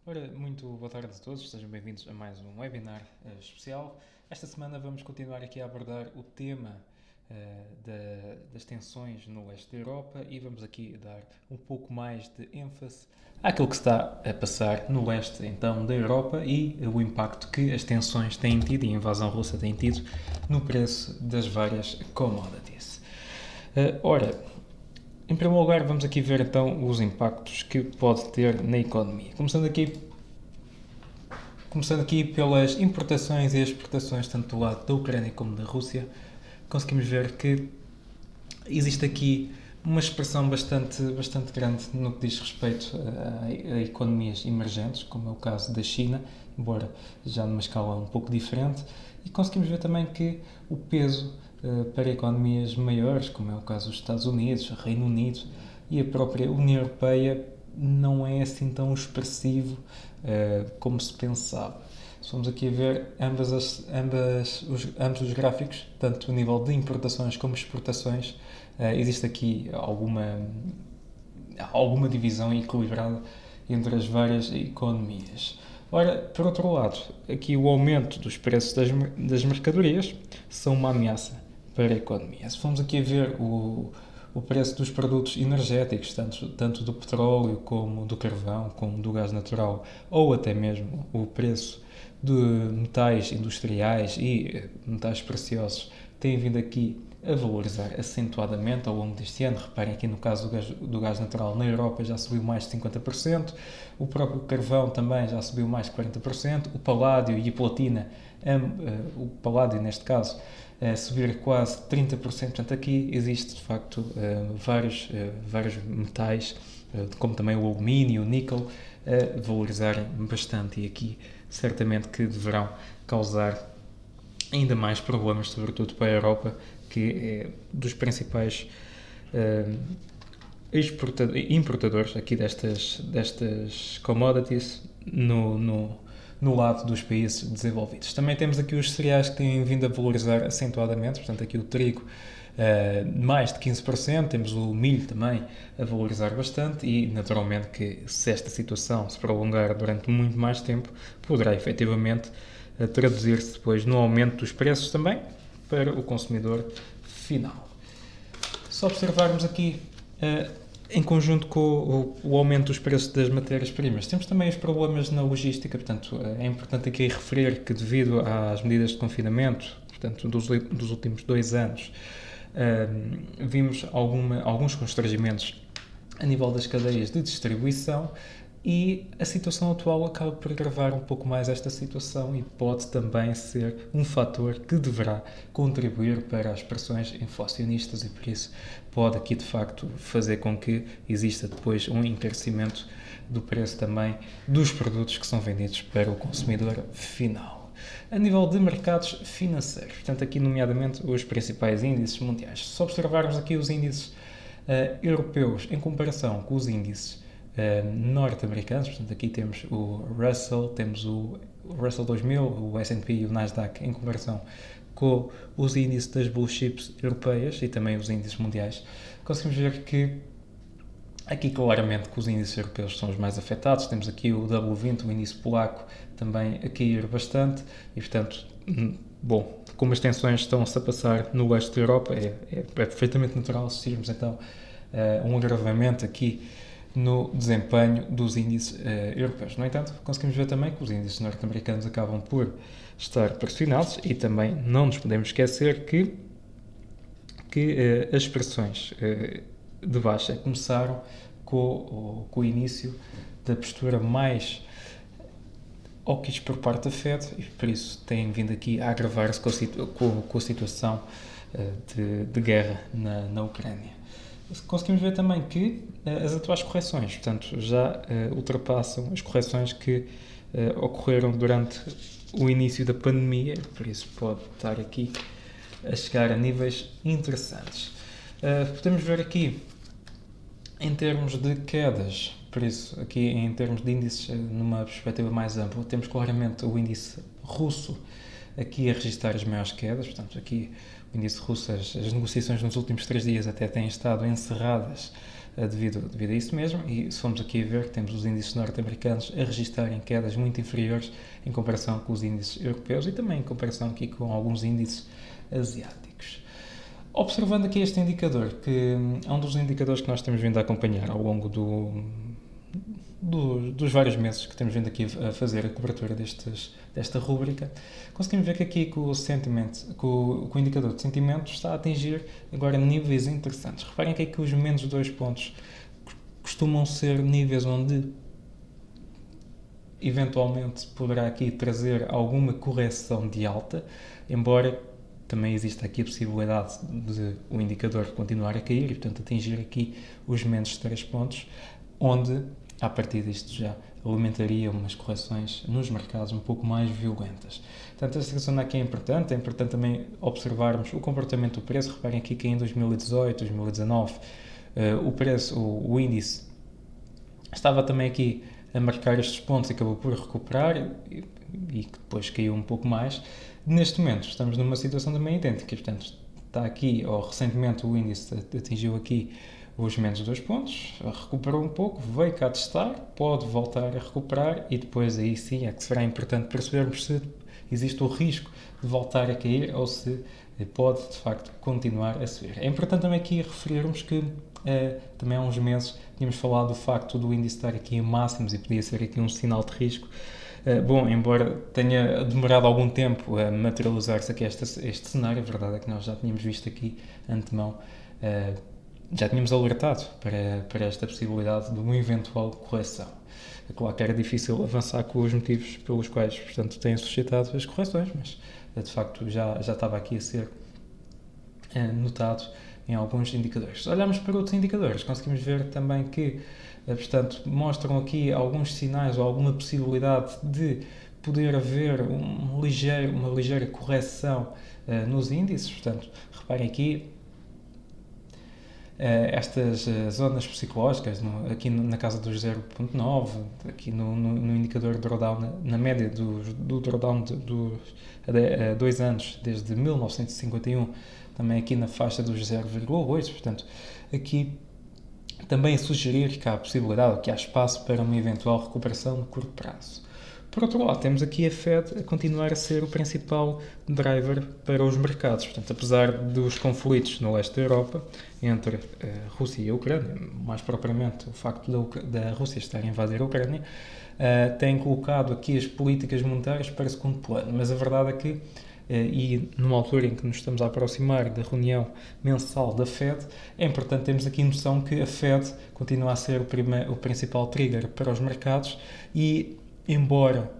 Ora, muito boa tarde a todos, sejam bem-vindos a mais um webinar especial. Esta semana vamos continuar aqui a abordar o tema das tensões no leste da Europa e vamos aqui dar um pouco mais de ênfase àquilo que está a passar no leste então da Europa e o impacto que as tensões têm tido e a invasão russa tem tido no preço das várias commodities. Ora, em primeiro lugar, vamos aqui ver então os impactos que pode ter na economia. Começando aqui pelas importações e exportações, tanto do lado da Ucrânia como da Rússia, conseguimos ver que existe aqui uma expressão bastante grande no que diz respeito a economias emergentes, como é o caso da China, embora já numa escala um pouco diferente, e conseguimos ver também que o peso para economias maiores, como é o caso dos Estados Unidos, Reino Unido e a própria União Europeia, não é assim tão expressivo como se pensava. Se formos aqui a ver ambos os gráficos, tanto a nível de importações como exportações, existe aqui alguma divisão equilibrada entre as várias economias. Ora, por outro lado, aqui o aumento dos preços das mercadorias são uma ameaça para a economia. Se formos aqui a ver o preço dos produtos energéticos, tanto do petróleo como do carvão, como do gás natural, ou até mesmo o preço de metais industriais e metais preciosos, tem vindo aqui a valorizar acentuadamente ao longo deste ano. Reparem aqui no caso do gás natural na Europa já subiu mais de 50%, o próprio carvão também já subiu mais de 40%, o paládio e a platina, o paládio neste caso, subir quase 30%. Portanto, aqui existe de facto vários metais, como também o alumínio, o níquel, valorizarem bastante e aqui certamente que deverão causar ainda mais problemas, sobretudo para a Europa, que é dos principais importadores aqui destas commodities no lado dos países desenvolvidos. Também temos aqui os cereais que têm vindo a valorizar acentuadamente, portanto aqui o trigo mais de 15%, temos o milho também a valorizar bastante e naturalmente que se esta situação se prolongar durante muito mais tempo, poderá efetivamente traduzir-se depois no aumento dos preços também para o consumidor final. Se observarmos aqui em conjunto com o aumento dos preços das matérias-primas, temos também os problemas na logística. Portanto, é importante aqui referir que devido às medidas de confinamento, portanto, dos últimos 2 anos, vimos alguns constrangimentos a nível das cadeias de distribuição e a situação atual acaba por agravar um pouco mais esta situação e pode também ser um fator que deverá contribuir para as pressões inflacionistas e por isso pode aqui de facto fazer com que exista depois um encarecimento do preço também dos produtos que são vendidos para o consumidor final. A nível de mercados financeiros, portanto aqui nomeadamente os principais índices mundiais. Se observarmos aqui os índices europeus em comparação com os índices norte-americanos, portanto aqui temos o Russell, temos o Russell 2000, o S&P e o Nasdaq em comparação com os índices das blue chips europeias e também os índices mundiais, conseguimos ver que aqui claramente que os índices europeus são os mais afetados. Temos aqui o W20, o índice polaco, também a cair bastante e portanto, bom, como as tensões estão-se a passar no leste da Europa, é perfeitamente natural assistirmos então um agravamento aqui no desempenho dos índices europeus. No entanto, conseguimos ver também que os índices norte-americanos acabam por estar pressionados e também não nos podemos esquecer que as pressões de baixa começaram com o início da postura mais hawkish por parte da Fed e por isso têm vindo aqui a agravar-se com a situação de guerra na Ucrânia. Conseguimos ver também que as atuais correções, portanto, já ultrapassam as correções que ocorreram durante o início da pandemia, por isso pode estar aqui a chegar a níveis interessantes. Podemos ver aqui em termos de quedas, por isso aqui em termos de índices numa perspectiva mais ampla, temos claramente o índice russo aqui a registrar as maiores quedas, portanto aqui o índice russo, as negociações nos últimos 3 dias até têm estado encerradas devido a isso mesmo, e se formos aqui a ver, temos os índices norte-americanos a registarem quedas muito inferiores em comparação com os índices europeus e também em comparação aqui com alguns índices asiáticos. Observando aqui este indicador, que é um dos indicadores que nós temos vindo a acompanhar ao longo dos vários meses que temos vindo aqui a fazer a cobertura desta rúbrica, conseguimos ver que aqui que o indicador de sentimento está a atingir agora níveis interessantes. Reparem que aqui os menos 2 pontos costumam ser níveis onde eventualmente poderá aqui trazer alguma correção de alta, embora também exista aqui a possibilidade de o indicador continuar a cair e, portanto, atingir aqui os menos 3 pontos, onde, a partir disto, já alimentaria umas correções nos mercados um pouco mais violentas. Portanto, esta zona aqui é importante também observarmos o comportamento do preço. Reparem aqui que em 2018, 2019, o índice estava também aqui a marcar estes pontos e acabou por recuperar e depois caiu um pouco mais. Neste momento estamos numa situação também idêntica, portanto está aqui, ou recentemente o índice atingiu aqui os menos 2 pontos, recuperou um pouco, veio cá testar, pode voltar a recuperar e depois aí sim é que será importante percebermos se existe o risco de voltar a cair ou se pode de facto continuar a subir. É importante também aqui referirmos que também há uns meses tínhamos falado do facto do índice estar aqui em máximos e podia ser aqui um sinal de risco. Bom, embora tenha demorado algum tempo a materializar-se aqui este cenário, a verdade é que nós já tínhamos visto aqui antemão, já tínhamos alertado para esta possibilidade de uma eventual correção. É claro que era difícil avançar com os motivos pelos quais, portanto, têm suscitado as correções, mas de facto já estava aqui a ser notado em alguns indicadores. Se olharmos para outros indicadores, conseguimos ver também que, portanto, mostram aqui alguns sinais ou alguma possibilidade de poder haver uma ligeira correção nos índices. Portanto, reparem aqui estas zonas psicológicas, aqui na casa dos 0.9, aqui no indicador drawdown, na média do drawdown há 2 anos, desde 1951, também aqui na faixa dos 0,8, portanto, aqui também sugerir que há possibilidade, que há espaço para uma eventual recuperação no curto prazo. Por outro lado, temos aqui a Fed a continuar a ser o principal driver para os mercados. Portanto, apesar dos conflitos no leste da Europa, entre a Rússia e a Ucrânia, mais propriamente o facto da Rússia estar a invadir a Ucrânia, tem colocado aqui as políticas monetárias para segundo plano. Mas a verdade é que, e numa altura em que nos estamos a aproximar da reunião mensal da Fed, é importante termos aqui noção que a Fed continua a ser o principal trigger para os mercados e, embora,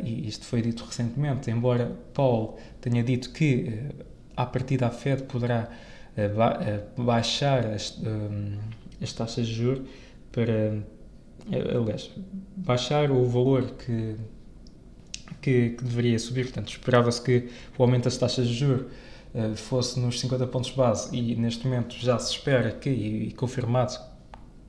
e isto foi dito recentemente, embora Powell tenha dito que à partida a Fed poderá baixar as taxas de juros para, aliás, baixar o valor que deveria subir, portanto esperava-se que o aumento das taxas de juros fosse nos 50 pontos base e neste momento já se espera que, e confirmado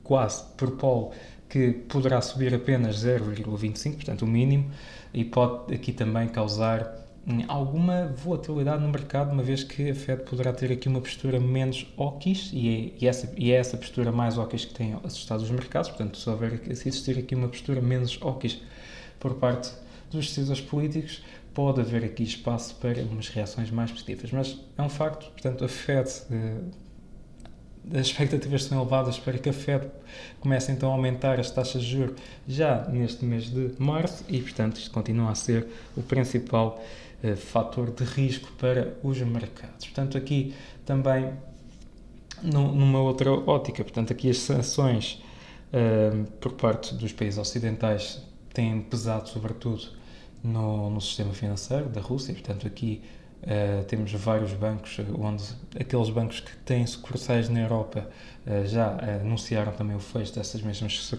quase por Powell, que poderá subir apenas 0,25, portanto o mínimo, e pode aqui também causar alguma volatilidade no mercado, uma vez que a Fed poderá ter aqui uma postura menos hawkish, e é essa postura mais hawkish que tem assustado os mercados. Portanto, se existir aqui uma postura menos hawkish por parte dos decisores políticos, pode haver aqui espaço para umas reações mais positivas. Mas é um facto, portanto, a Fed, as expectativas são elevadas para que a Fed comece então a aumentar as taxas de juros já neste mês de março e, portanto, isto continua a ser o principal fator de risco para os mercados. Portanto, aqui também numa outra ótica, portanto, aqui as sanções por parte dos países ocidentais têm pesado sobretudo no sistema financeiro da Rússia. Portanto, aqui temos vários bancos, onde aqueles bancos que têm sucursais na Europa já anunciaram também o fecho dessas mesmas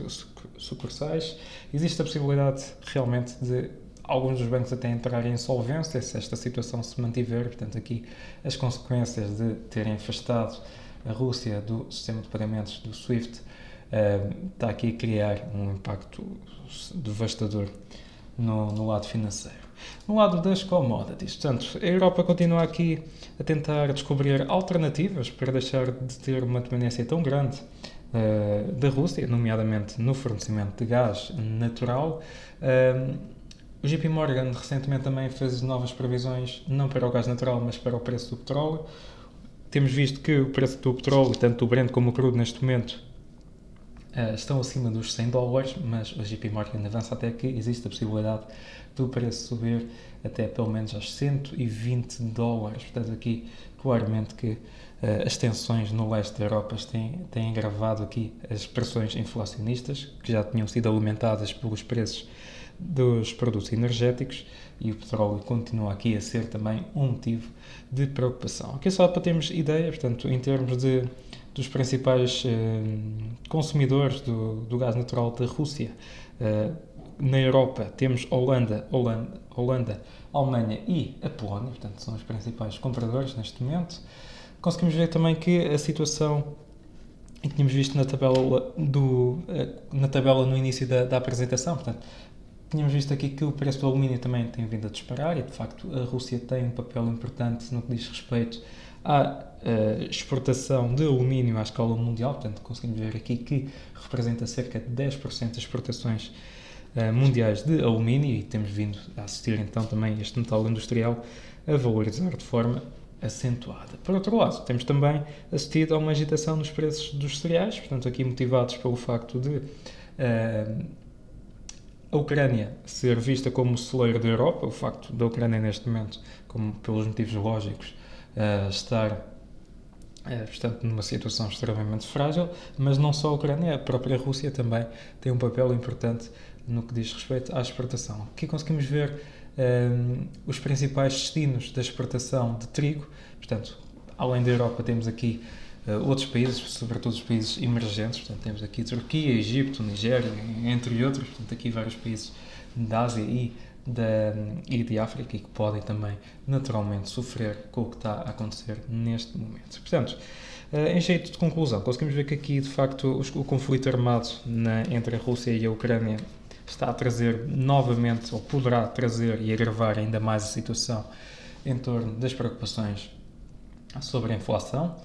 sucursais. Existe a possibilidade realmente de alguns dos bancos até entrarem em insolvência se esta situação se mantiver. Portanto, aqui as consequências de terem afastado a Rússia do sistema de pagamentos do SWIFT está aqui a criar um impacto devastador no lado financeiro. No lado das commodities, portanto, a Europa continua aqui a tentar descobrir alternativas para deixar de ter uma dependência tão grande da Rússia, nomeadamente no fornecimento de gás natural. O JP Morgan recentemente também fez novas previsões, não para o gás natural, mas para o preço do petróleo. Temos visto que o preço do petróleo, tanto o Brent como o crudo neste momento, estão acima dos $100, mas o JP Morgan avança até que existe a possibilidade do preço subir até pelo menos aos $120. Portanto, aqui claramente que as tensões no leste da Europa têm agravado aqui as pressões inflacionistas, que já tinham sido alimentadas pelos preços dos produtos energéticos, e o petróleo continua aqui a ser também um motivo de preocupação. Aqui só para termos ideia, portanto, em termos dos principais consumidores do gás natural da Rússia, na Europa temos Holanda, Alemanha e a Polónia, portanto são os principais compradores neste momento. Conseguimos ver também que a situação que tínhamos visto na tabela, na tabela no início da apresentação, portanto, tínhamos visto aqui que o preço do alumínio também tem vindo a disparar e, de facto, a Rússia tem um papel importante no que diz respeito à exportação de alumínio à escala mundial. Portanto, conseguimos ver aqui que representa cerca de 10% das exportações mundiais de alumínio, e temos vindo a assistir então também este metal industrial a valorizar de forma acentuada. Por outro lado, temos também assistido a uma agitação nos preços dos cereais, portanto aqui motivados pelo facto de a Ucrânia ser vista como o celeiro da Europa, o facto da Ucrânia neste momento, como pelos motivos lógicos, estar portanto, numa situação extremamente frágil, mas não só a Ucrânia, a própria Rússia também tem um papel importante no que diz respeito à exportação. Aqui conseguimos ver os principais destinos da exportação de trigo, portanto, além da Europa temos aqui outros países, sobretudo os países emergentes, portanto, temos aqui Turquia, Egito, Nigéria, entre outros, portanto, aqui vários países da Ásia e de África, e que podem também naturalmente sofrer com o que está a acontecer neste momento. Portanto, em jeito de conclusão, conseguimos ver que aqui de facto o conflito armado entre a Rússia e a Ucrânia está a trazer novamente, ou poderá trazer e agravar ainda mais a situação em torno das preocupações sobre a inflação.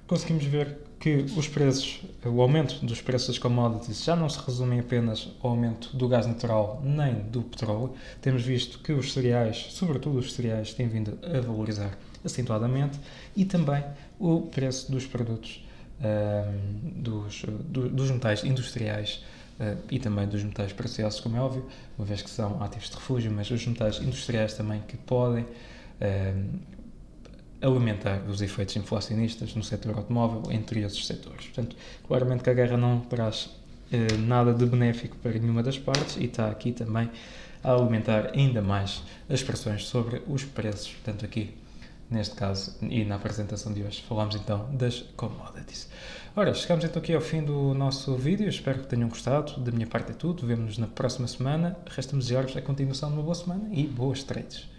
Conseguimos ver que os preços, o aumento dos preços das commodities já não se resume apenas ao aumento do gás natural nem do petróleo. Temos visto que os cereais, sobretudo os cereais, têm vindo a valorizar acentuadamente, e também o preço dos produtos, dos metais industriais e também dos metais preciosos, como é óbvio, uma vez que são ativos de refúgio, mas os metais industriais também, que podem alimentar os efeitos inflacionistas no setor automóvel, entre outros setores. Portanto, claramente que a guerra não traz nada de benéfico para nenhuma das partes, e está aqui também a alimentar ainda mais as pressões sobre os preços. Portanto, aqui, neste caso, e na apresentação de hoje, falamos então das commodities. Ora, chegamos então aqui ao fim do nosso vídeo, espero que tenham gostado. Da minha parte é tudo, vemo-nos na próxima semana. Resta-me desejar-vos a continuação de uma boa semana e boas trades.